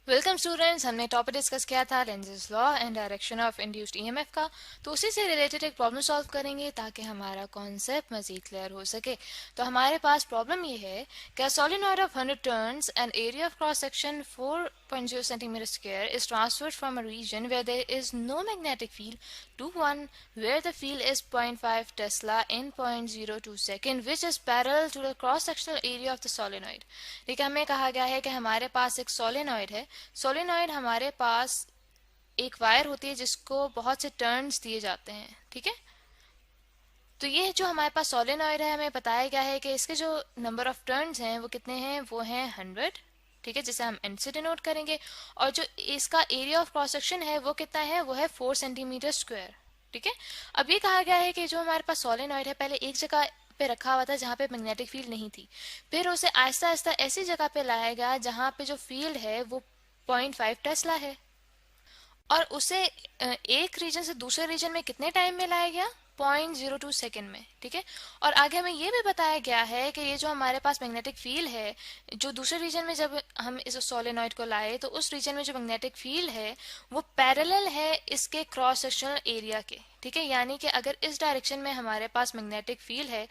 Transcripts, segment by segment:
Welcome students. हमने topic discuss किया था Lenz's law and direction of induced EMF का। तो उसी से रिलेटेड एक प्रॉब्लम सॉल्व करेंगे ताकि हमारा कॉन्सेप्ट मजीद क्लियर हो सके। तो हमारे पास प्रॉब्लम ये है कि a solenoid of 100 turns and area of cross section 4.0 centimeter square is transferred from a region where there is no magnetic field to one where the field is 0.5 Tesla in 0.02 second which is parallel to the cross sectional area of the solenoid। ठीक है, हमें कहा गया है कि हमारे पास एक solenoid है। सोलेनॉइड हमारे पास एक वायर होती है जिसको बहुत से टर्न्स दिए जाते हैं। ठीक है, तो ये जो हमारे पास सोलेनॉइड है, हमें बताया गया है कि इसके जो नंबर ऑफ टर्न्स हैं वो कितने हैं, वो हैं 100। ठीक है, जिसे हम एन से डिनोट करेंगे। और जो इसका एरिया ऑफ क्रॉस सेक्शन है वो कितना है, वो है 4 सेंटीमीटर स्क्वायर। ठीक है, अब ये कहा गया है कि जो हमारे पास सोलेनॉइड है पहले एक जगह पे रखा हुआ था जहाँ पे मैग्नेटिक फील्ड नहीं थी, फिर उसे आहिस्ता आहिस्ता ऐसी जगह पे लाया गया जहाँ पे जो फील्ड है वो 0.5 टेस्ला है। और उसे एक रीजन से दूसरे रीजन में कितने टाइम में लाया गया, 0.02 सेकेंड में। ठीक है, और आगे हमें ये भी बताया गया है कि ये जो हमारे पास मैग्नेटिक फील्ड है, जो दूसरे रीजन में जब हम इस सोलेनॉइड को लाए तो उस रीजन में जो मैग्नेटिक फील्ड है वो पैरेलल है इसके क्रॉस सेक्शनल एरिया के। ठीक है, यानी कि अगर इस डायरेक्शन में हमारे पास मैग्नेटिक फील्ड है,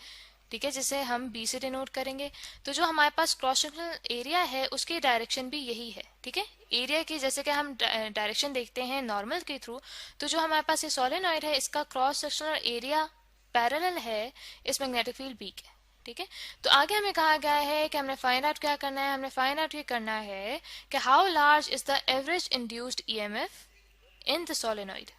ठीक है, जिसे हम बी से डिनोट करेंगे, तो जो हमारे पास क्रॉस सेक्शनल एरिया है उसकी डायरेक्शन भी यही है। ठीक है, एरिया की जैसे कि हम डायरेक्शन देखते हैं नॉर्मल के थ्रू, तो जो हमारे पास ये सोलेनॉइड है इसका क्रॉस सेक्शनल एरिया पैरेलल है इस मैग्नेटिक फील्ड बी के। ठीक है, तो आगे हमें कहा गया है कि हमने फाइंड आउट क्या करना है, हमने फाइंड आउट ये करना है कि how large is the average induced EMF in the solenoid.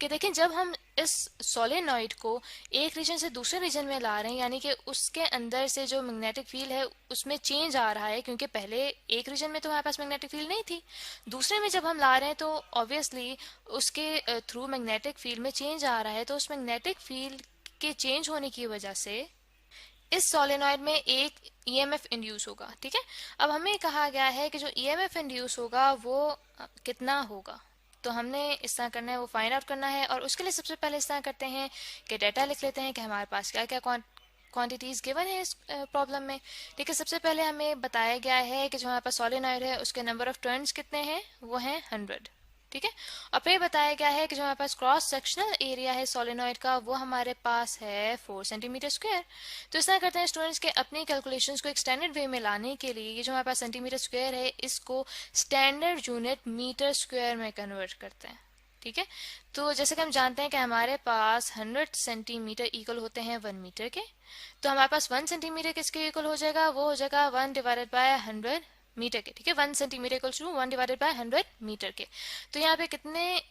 कि देखें, जब हम इस सोलेनॉइड को एक रीजन से दूसरे रीजन में ला रहे हैं, यानी कि उसके अंदर से जो मैग्नेटिक फील्ड है उसमें चेंज आ रहा है, क्योंकि पहले एक रीजन में तो हमारे पास मैग्नेटिक फील्ड नहीं थी, दूसरे में जब हम ला रहे हैं तो ऑब्वियसली उसके थ्रू मैग्नेटिक फील्ड में चेंज आ रहा है। तो उस मैग्नेटिक फील्ड के चेंज होने की वजह से इस सोलेनॉइड में एक ईएमएफ इंड्यूस होगा। ठीक है, अब हमें कहा गया है कि जो ईएमएफ इंड्यूस होगा वो कितना होगा। तो हमने इस तरह करना है, वो फाइंड आउट करना है। और उसके लिए सबसे पहले इस तरह करते हैं कि डाटा लिख लेते हैं कि हमारे पास क्या क्या क्वांटिटीज गिवन है इस प्रॉब्लम में। ठीक है, सबसे पहले हमें बताया गया है कि जो हमारे पास सोलेनॉइड है उसके नंबर ऑफ टर्न्स कितने हैं, वो हैं 100। ठीक है, और फिर बताया गया है कि जो हमारे पास क्रॉस सेक्शनल एरिया है सोलेनॉइड का वो हमारे पास है 4 सेंटीमीटर स्क्वायर। तो इस तरह करते हैं स्टूडेंट्स के अपनी कैलकुलेशंस को एक स्टैंडर्ड वे में लाने के लिए ये जो हमारे पास सेंटीमीटर स्क्वायर है इसको स्टैंडर्ड यूनिट मीटर स्क्वायर में कन्वर्ट करते हैं। ठीक है, तो जैसे कि हम जानते हैं कि हमारे पास 100 सेंटीमीटर इक्वल होते हैं 1 मीटर के। तो हमारे पास 1 सेंटीमीटर किसके इक्वल हो जाएगा, वो हो जाएगा 1 डिवाइडेड बाय 100 मीटर के। ठीक है, 1 centimetre equals to 1 divided by 100 metre के। तो यहाँ पे कितने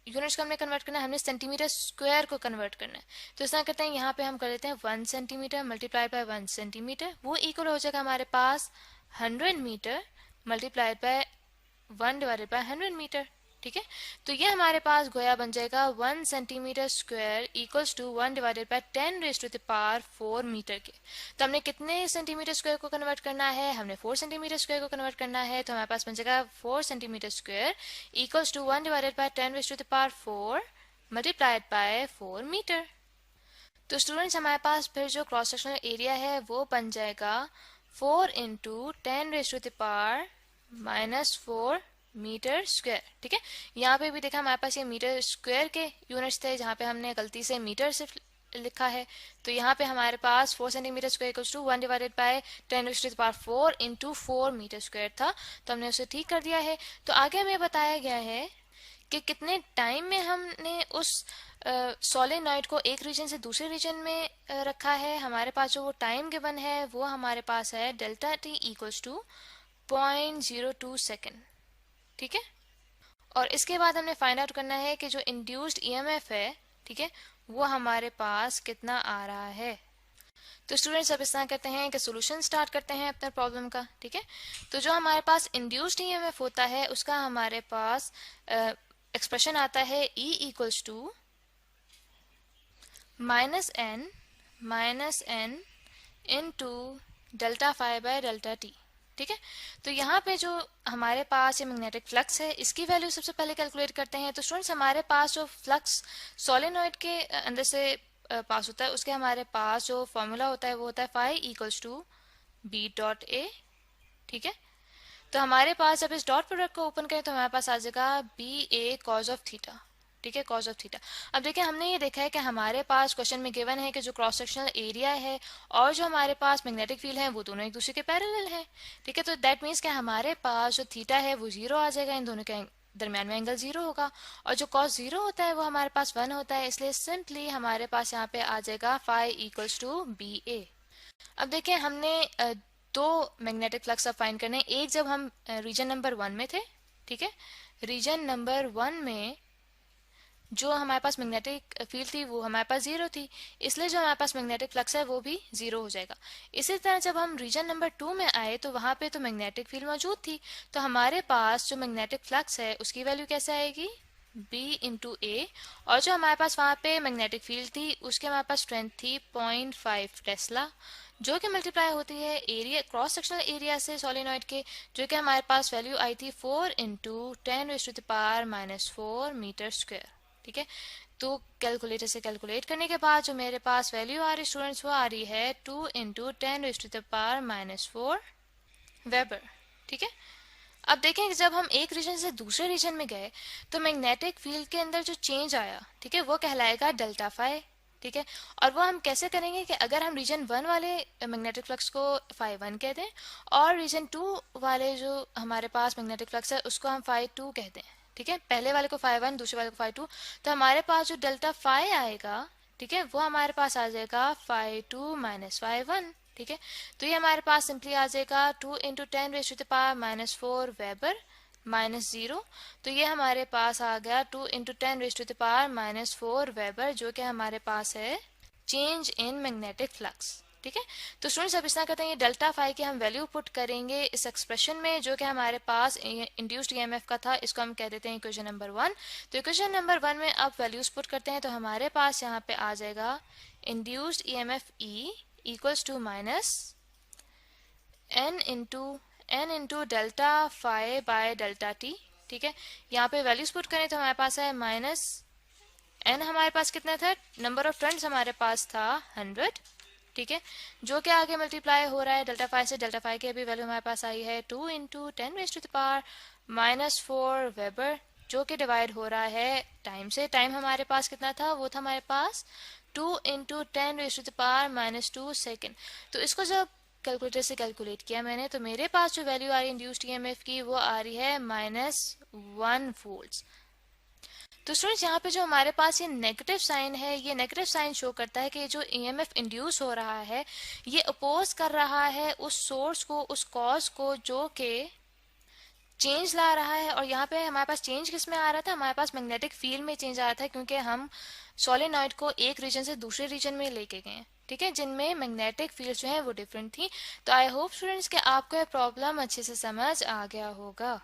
यूनिट्स को हमने कन्वर्ट करना है, हमने सेंटीमीटर स्क्वायर को कन्वर्ट करना है। तो इस तरह करते हैं, यहाँ पे हम कर लेते हैं 1 सेंटीमीटर मल्टीप्लाइड बाय 1 सेंटीमीटर, वो इक्वल हो जाएगा हमारे पास 100 metre multiplied by 1 divided by 100 metre. ठीक है, तो ये हमारे पास गोया बन जाएगा 1 centimetre square equals to 1 divided by 10 raise to the power 4 metre के। तो हमने कितने सेंटीमीटर स्क्वायर को कन्वर्ट करना है, हमने 4 सेंटीमीटर स्क्वायर को कन्वर्ट करना है। तो हमारे पास बन जाएगा 4 centimetre square equals to 1 divided by 10 raise to the power 4 multiplied by 4 metre. तो स्टूडेंट्स हमारे पास फिर जो क्रॉस सेक्शनल एरिया है वो बन जाएगा 4 into 10 raise to the power -4 metre square. ठीक है, यहाँ पे भी देखा हमारे पास ये मीटर स्क्वायर के यूनिट्स थे जहाँ पे हमने गलती से मीटर सिर्फ लिखा है। तो यहाँ पे हमारे पास 4 centimetre square equals to 1 divided by 10 raise to the power 4 into 4 metre square था, तो हमने उसे ठीक कर दिया है। तो आगे हमें बताया गया है कि कितने टाइम में हमने उस सोलेनॉइड को एक रीजन से दूसरे रीजन में रखा है। हमारे पास जो वो टाइम गिवन है वो हमारे पास है delta T equals to 0.02 second. ठीक है, और इसके बाद हमने फाइंड आउट करना है कि जो इंड्यूस्ड ईएमएफ है, ठीक है, वो हमारे पास कितना आ रहा है। तो स्टूडेंट्स अब इस तरह करते हैं कि सोल्यूशन स्टार्ट करते हैं अपने प्रॉब्लम का। ठीक है, तो जो हमारे पास इंड्यूस्ड ईएमएफ होता है उसका हमारे पास एक्सप्रेशन आता है E equals to -n into delta phi by delta T. ठीक है, तो यहाँ पे जो हमारे पास ये मैग्नेटिक फ्लक्स है इसकी वैल्यू सबसे पहले कैलकुलेट करते हैं। तो स्टूडेंट्स हमारे पास जो फ्लक्स सोलेनॉइड के अंदर से पास होता है उसके हमारे पास जो फॉर्मूला होता है वो होता है phi equals to B dot A. ठीक है, तो हमारे पास जब इस डॉट प्रोडक्ट को ओपन करें तो हमारे पास आ जाएगा B A cos of theta, ठीक है, कॉज ऑफ थीटा। अब देखिए हमने ये देखा है कि हमारे पास क्वेश्चन में गिवन है कि जो क्रॉस सेक्शनल एरिया है और जो हमारे पास मैग्नेटिक फील्ड है वो दोनों एक दूसरे के पैरेलल है, ठीक है। तो दैट मीन्स कि हमारे पास जो थीटा है वो जीरो आ जाएगा, इन दोनों के दरमियान में एंगल जीरो होगा, और जो कॉस जीरो होता है वो हमारे पास 1 होता है, इसलिए सिंपली हमारे पास यहाँ पे आ जाएगा फाई इक्वल्स टू बी ए। अब देखिए हमने दो मैग्नेटिक फ्लक्स अब फाइंड करने, एक जब हम रीजन नंबर 1 में थे, ठीक है, रीजन नंबर 1 में जो हमारे पास मैग्नेटिक फील्ड थी वो हमारे पास जीरो थी, इसलिए जो हमारे पास मैग्नेटिक फ्लक्स है वो भी जीरो हो जाएगा। इसी तरह जब हम रीजन नंबर 2 में आए तो वहां पे तो मैग्नेटिक फील्ड मौजूद थी, तो हमारे पास जो मैग्नेटिक फ्लक्स है उसकी वैल्यू कैसे आएगी, B इंटू ए, और जो हमारे पास वहां पे मैग्नेटिक फील्ड थी उसके हमारे पास स्ट्रेंथ थी 0.5 टेस्ला, जो कि मल्टीप्लाई होती है एरिया क्रॉस सेक्शनल एरिया से सोलेनॉइड के, जो कि हमारे पास वैल्यू आई थी 4 इंटू 10⁻⁻⁴ मीटर स्क्वायर, ठीक है। तो कैलकुलेटर से कैलकुलेट करने के बाद जो मेरे पास वैल्यू आ रही स्टूडेंट्स वो आ रही है 2 इंटू 10⁻⁻⁴ वेबर, ठीक है। अब देखें कि जब हम एक रीजन से दूसरे रीजन में गए तो मैग्नेटिक फील्ड के अंदर जो चेंज आया, ठीक है, वो कहलाएगा डेल्टा फाई, ठीक है। और वो हम कैसे करेंगे कि अगर हम रीजन 1 वाले मैग्नेटिक फ्लक्स को फाई 1 कह दें और रीजन 2 वाले जो हमारे पास मैग्नेटिक फ्लक्स है उसको हम फाई 2 कह दें, ठीक है, पहले वाले को फाई 1 दूसरे वाले को फाई 2, तो हमारे पास जो डेल्टा फाई आएगा, ठीक है, वो हमारे पास आ जाएगा फाई 2 माइनस फाई 1, ठीक है। तो ये हमारे पास सिंपली आ जाएगा 2 इंटू 10⁻⁻⁴ वेबर माइनस 0, तो ये हमारे पास आ गया 2 इंटू 10⁻⁻⁴ वेबर, जो कि हमारे पास है चेंज इन मैग्नेटिक फ्लक्स, ठीक है। तो स्टूडेंट्स अब इस तरह करते हैं, ये डेल्टा फाई की हम वैल्यू पुट करेंगे इस एक्सप्रेशन में जो कि हमारे पास इंड्यूस्ड ईएमएफ का था, इसको हम कह देते हैं इक्वेशन नंबर 1। तो इक्वेशन नंबर 1 में अब वैल्यूज पुट करते हैं तो हमारे पास यहाँ पे आ जाएगा induced EMF E equals to minus N into delta phi by delta T, ठीक है। यहाँ पे वैल्यूज पुट करें तो हमारे पास है माइनस एन, हमारे पास कितना था, नंबर ऑफ टर्न्स हमारे पास था 100, ठीक है, जो कि आगे मल्टीप्लाई हो रहा है डेल्टा फाई से, डेल्टा फाई की अभी वैल्यू हमारे पास आई है 2 इंटू 10⁻⁻⁴ वेबर, जो कि डिवाइड हो रहा है टाइम से। टाइम हमारे पास कितना था, वो था हमारे पास 2 इंटू 10⁻⁻² सेकेंड। तो इसको जब कैलकुलेटर से कैलकुलेट किया मैंने तो मेरे पास जो वैल्यू आ रही है इंड्यूस्ड ईएमएफ की वो आ रही है -1 वोल्ट्स। तो स्टूडेंट्स यहाँ पे जो हमारे पास ये नेगेटिव साइन है, ये नेगेटिव साइन शो करता है कि जो ईएमएफ इंड्यूस हो रहा है ये अपोज कर रहा है उस सोर्स को, उस कॉज को जो कि चेंज ला रहा है। और यहाँ पे हमारे पास चेंज किस में आ रहा था, हमारे पास मैग्नेटिक फील्ड में चेंज आ रहा था, क्योंकि हम सोलेनॉइड को एक रीजन से दूसरे रीजन में लेके गए, ठीक है, जिनमें मैग्नेटिक फील्ड जो है वो डिफरेंट थी। तो आई होप स्टूडेंट्स कि आपको ये प्रॉब्लम अच्छे से समझ आ गया होगा।